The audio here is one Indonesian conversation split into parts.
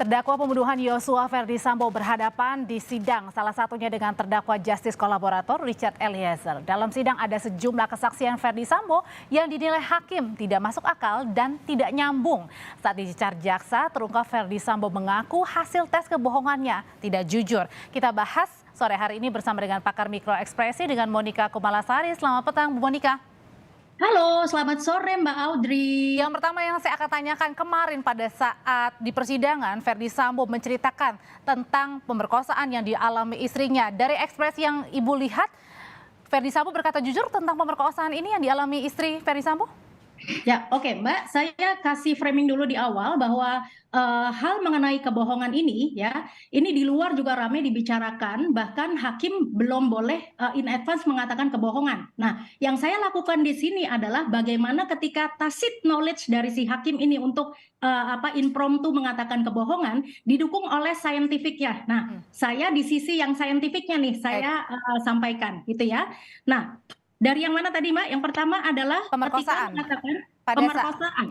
Terdakwa pembunuhan Yosua Ferdy Sambo berhadapan di sidang, salah satunya dengan terdakwa Justice Kolaborator Richard Eliezer. Dalam sidang ada sejumlah kesaksian Ferdy Sambo yang dinilai hakim tidak masuk akal dan tidak nyambung. Saat dicecar jaksa, terungkap Ferdy Sambo mengaku hasil tes kebohongannya tidak jujur. Kita bahas sore hari ini bersama dengan pakar mikroekspresi dengan Monica Kumalasari. Selamat petang, Bu Monica. Halo, selamat sore Mbak Audrey. Yang pertama yang saya akan tanyakan, kemarin pada saat di persidangan Ferdy Sambo menceritakan tentang pemerkosaan yang dialami istrinya. Dari ekspresi yang Ibu lihat, Ferdy Sambo berkata jujur tentang pemerkosaan ini yang dialami istri Ferdy Sambo? Ya, oke Mbak, saya kasih framing dulu di awal bahwa hal mengenai kebohongan ini ya, ini di luar juga ramai dibicarakan, bahkan hakim belum boleh in advance mengatakan kebohongan. Nah, yang saya lakukan di sini adalah bagaimana ketika tacit knowledge dari si hakim ini untuk impromptu mengatakan kebohongan didukung oleh scientificnya. Nah, saya di sisi yang scientificnya nih saya sampaikan gitu ya. Nah, dari yang mana tadi Mbak? Yang pertama adalah ketika mengatakan pemerkosaan.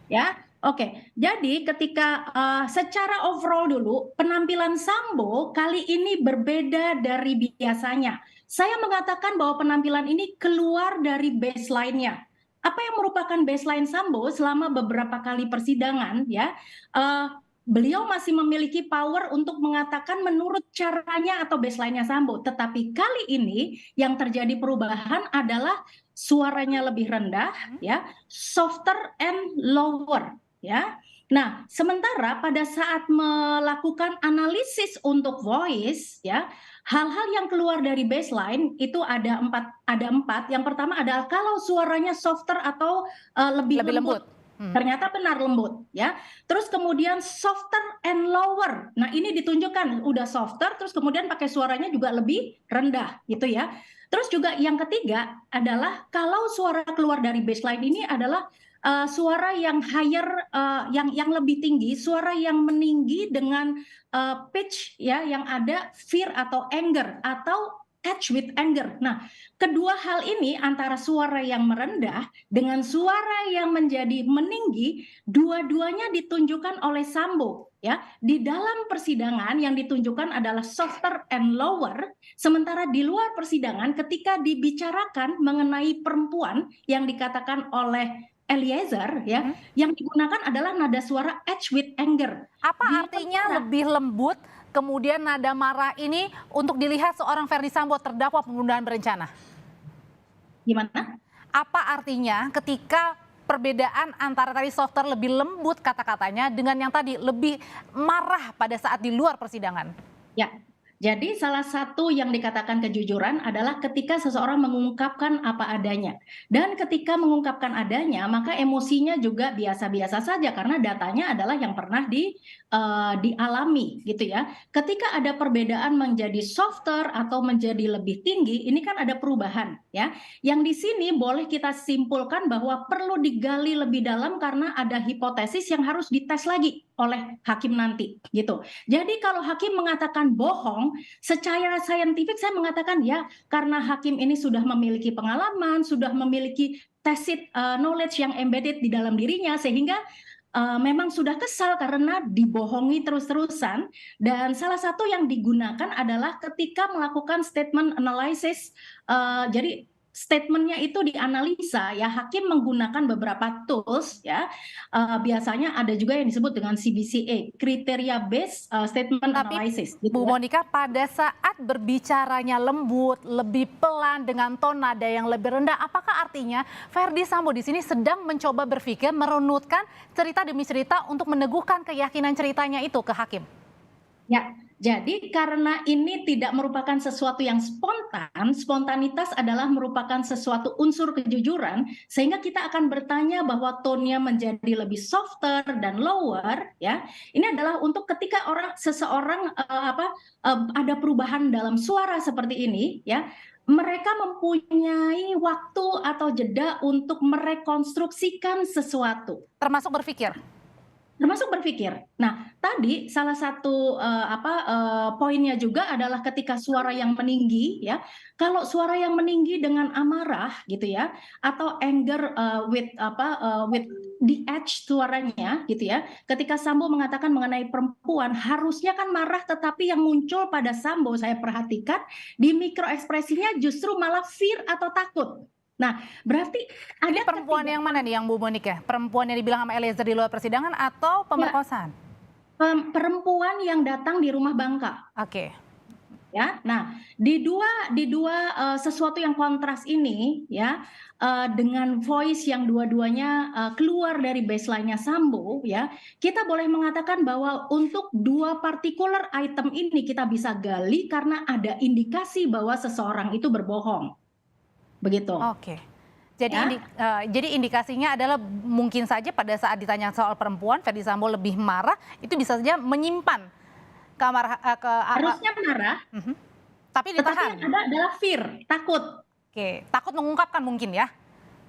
Ya, oke. Jadi ketika secara overall dulu penampilan Sambo kali ini berbeda dari biasanya. Saya mengatakan bahwa penampilan ini keluar dari baseline-nya. Apa yang merupakan baseline Sambo selama beberapa kali persidangan ya? Beliau masih memiliki power untuk mengatakan menurut caranya atau baseline-nya Sambo. Tetapi kali ini yang terjadi perubahan adalah suaranya lebih rendah, ya, softer and lower, ya. Nah, sementara pada saat melakukan analisis untuk voice, ya, hal-hal yang keluar dari baseline itu ada empat. Yang pertama adalah kalau suaranya softer atau lebih lembut. Ternyata benar lembut ya. Terus kemudian softer and lower. Nah, ini ditunjukkan udah softer terus kemudian pakai suaranya juga lebih rendah gitu ya. Terus juga yang ketiga adalah kalau suara keluar dari baseline ini adalah suara yang higher, yang lebih tinggi, suara yang meninggi dengan pitch ya yang ada fear atau anger atau edge with anger. Nah, kedua hal ini antara suara yang merendah dengan suara yang menjadi meninggi, dua-duanya ditunjukkan oleh Sambo ya. Di dalam persidangan yang ditunjukkan adalah softer and lower, sementara di luar persidangan ketika dibicarakan mengenai perempuan yang dikatakan oleh Eliezer ya, yang digunakan adalah nada suara edge with anger. Apa artinya lebih lembut? Kemudian nada marah ini untuk dilihat seorang Ferdy Sambo terdakwa pembunuhan berencana. Gimana? Apa artinya ketika perbedaan antara tadi softer lebih lembut kata-katanya dengan yang tadi lebih marah pada saat di luar persidangan? Ya, jadi salah satu yang dikatakan kejujuran adalah ketika seseorang mengungkapkan apa adanya. Dan ketika mengungkapkan adanya, maka emosinya juga biasa-biasa saja karena datanya adalah yang pernah dialami gitu ya. Ketika ada perbedaan menjadi softer atau menjadi lebih tinggi, ini kan ada perubahan ya. Yang di sini boleh kita simpulkan bahwa perlu digali lebih dalam karena ada hipotesis yang harus dites lagi oleh hakim nanti gitu. Jadi kalau hakim mengatakan bohong, secara saintifik saya mengatakan ya karena hakim ini sudah memiliki pengalaman, sudah memiliki tacit knowledge yang embedded di dalam dirinya sehingga memang sudah kesal karena dibohongi terus-terusan. Dan salah satu yang digunakan adalah ketika melakukan statement analysis. Jadi statementnya itu dianalisa ya, hakim menggunakan beberapa tools ya, biasanya ada juga yang disebut dengan CBCA, kriteria based statement analysis gitu. Bu Monica, pada saat berbicaranya lembut, lebih pelan dengan tone nada yang lebih rendah, apakah artinya Ferdy Sambo di sini sedang mencoba berpikir merunutkan cerita demi cerita untuk meneguhkan keyakinan ceritanya itu ke hakim? Ya, jadi karena ini tidak merupakan sesuatu yang spontan, spontanitas adalah merupakan sesuatu unsur kejujuran, sehingga kita akan bertanya bahwa tone-nya menjadi lebih softer dan lower, ya. Ini adalah untuk ketika seseorang ada perubahan dalam suara seperti ini, ya. Mereka mempunyai waktu atau jeda untuk merekonstruksikan sesuatu. Termasuk berpikir? Termasuk berpikir. Nah, tadi salah satu poinnya juga adalah ketika suara yang meninggi, ya. Kalau suara yang meninggi dengan amarah, gitu ya, atau anger with di edge suaranya gitu ya. Ketika Sambo mengatakan mengenai perempuan, harusnya kan marah, tetapi yang muncul pada Sambo saya perhatikan di mikro ekspresinya justru malah fear atau takut. Nah, berarti Ini ada perempuan yang mana nih yang Bu Monika? Perempuan yang dibilang sama Eliezer di luar persidangan atau ya, pemerkosaan? perempuan yang datang di rumah Bangka. Oke. Ya, nah di dua sesuatu yang kontras ini ya, dengan voice yang dua-duanya keluar dari baseline-nya Sambo ya, kita boleh mengatakan bahwa untuk dua particular item ini kita bisa gali karena ada indikasi bahwa seseorang itu berbohong, begitu. Oke. Jadi Ya. jadi indikasinya adalah mungkin saja pada saat ditanya soal perempuan, Ferdy Sambo lebih marah, itu bisa saja menyimpan Harusnya marah, tapi tetapi ditahan. yang ada adalah fear, takut. Oke, takut mengungkapkan mungkin ya?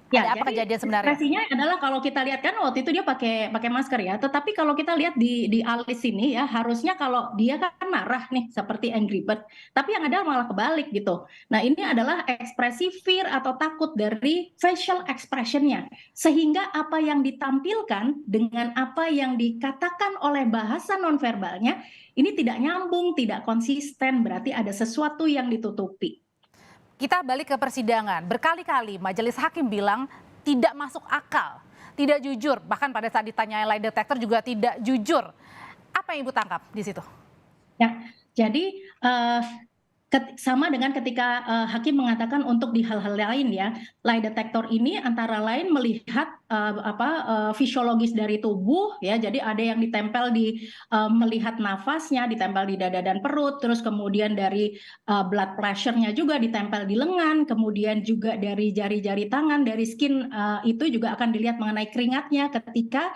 Ya, Ada apa jadi kejadian sebenarnya? ekspresinya adalah kalau kita lihat kan waktu itu dia pakai masker ya, tetapi kalau kita lihat di alis ini ya, harusnya kalau dia kan marah nih seperti Angry Bird, tapi yang ada malah kebalik gitu. Nah, ini adalah ekspresi fear atau takut dari facial expression-nya. Sehingga apa yang ditampilkan dengan apa yang dikatakan oleh bahasa nonverbalnya ini tidak nyambung, tidak konsisten, berarti ada sesuatu yang ditutupi. Kita balik ke persidangan. Berkali-kali majelis hakim bilang tidak masuk akal, tidak jujur. Bahkan pada saat ditanya lie detector juga tidak jujur. Apa yang Ibu tangkap di situ? Ya, jadi sama dengan ketika hakim mengatakan untuk di hal-hal lain ya, lie detector ini antara lain melihat fisiologis dari tubuh ya, jadi ada yang ditempel di melihat nafasnya, ditempel di dada dan perut, terus kemudian dari blood pressure-nya juga ditempel di lengan, kemudian juga dari jari-jari tangan, dari skin itu juga akan dilihat mengenai keringatnya ketika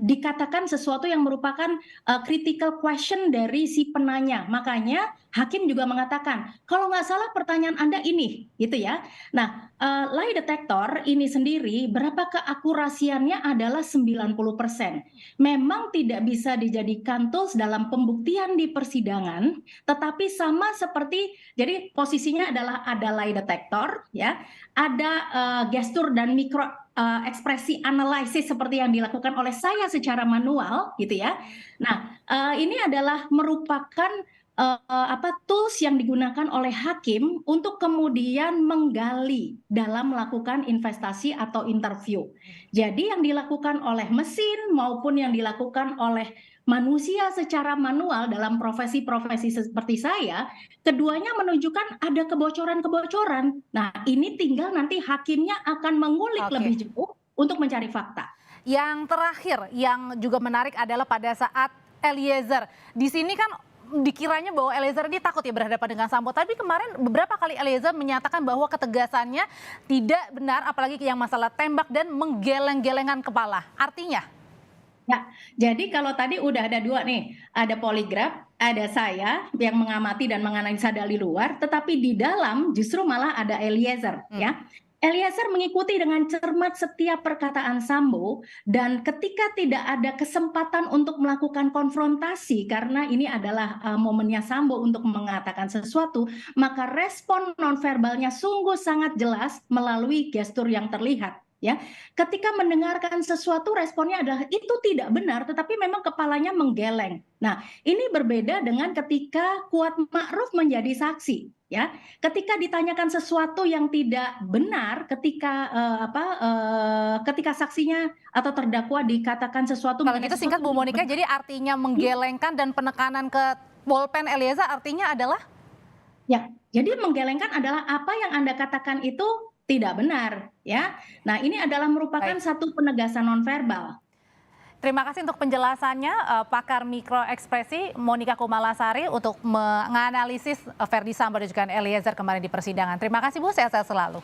dikatakan sesuatu yang merupakan critical question dari si penanya. Makanya hakim juga mengatakan, kalau nggak salah pertanyaan Anda ini, gitu ya. Nah, lie detector ini sendiri berapa keakurasiannya adalah 90%. Memang tidak bisa dijadikan tools dalam pembuktian di persidangan, tetapi sama seperti, jadi posisinya adalah ada lie detector, ya, ada gestur dan mikro ekspresi analisis seperti yang dilakukan oleh saya secara manual gitu ya. Nah, ini adalah merupakan tools yang digunakan oleh hakim untuk kemudian menggali dalam melakukan investasi atau interview. Jadi yang dilakukan oleh mesin maupun yang dilakukan oleh manusia secara manual dalam profesi-profesi seperti saya, keduanya menunjukkan ada kebocoran-kebocoran. Nah, ini tinggal nanti hakimnya akan mengulik lebih jauh untuk mencari fakta. Yang terakhir yang juga menarik adalah pada saat Eliezer. Di sini kan dikiranya bahwa Eliezer ini takut ya berhadapan dengan Sambo. Tapi kemarin beberapa kali Eliezer menyatakan bahwa ketegasannya tidak benar, apalagi yang masalah tembak dan menggeleng-gelengan kepala. Artinya? Ya, jadi kalau tadi udah ada dua nih, ada poligraf, ada saya yang mengamati dan menganalisa dari luar, tetapi di dalam justru malah ada Eliezer, ya. Eliezer mengikuti dengan cermat setiap perkataan Sambo, dan ketika tidak ada kesempatan untuk melakukan konfrontasi karena ini adalah momennya Sambo untuk mengatakan sesuatu, maka respon nonverbalnya sungguh sangat jelas melalui gestur yang terlihat. Ya, ketika mendengarkan sesuatu responnya adalah itu tidak benar, tetapi memang kepalanya menggeleng. Nah, ini berbeda dengan ketika Kuat Ma'ruf menjadi saksi. Ya, ketika ditanyakan sesuatu yang tidak benar, ketika saksinya atau terdakwa dikatakan sesuatu. Kalau gitu singkat Bu Monika, jadi artinya menggelengkan dan penekanan ke bolpen Eliezer artinya adalah? Ya, jadi menggelengkan adalah apa yang Anda katakan itu tidak benar, ya. Nah, ini adalah merupakan satu penegasan nonverbal. Terima kasih untuk penjelasannya, pakar mikroekspresi Monika Kumalasari untuk menganalisis Ferdy Sambo dan juga Eliezer kemarin di persidangan. Terima kasih Bu, sehat-sehat selalu.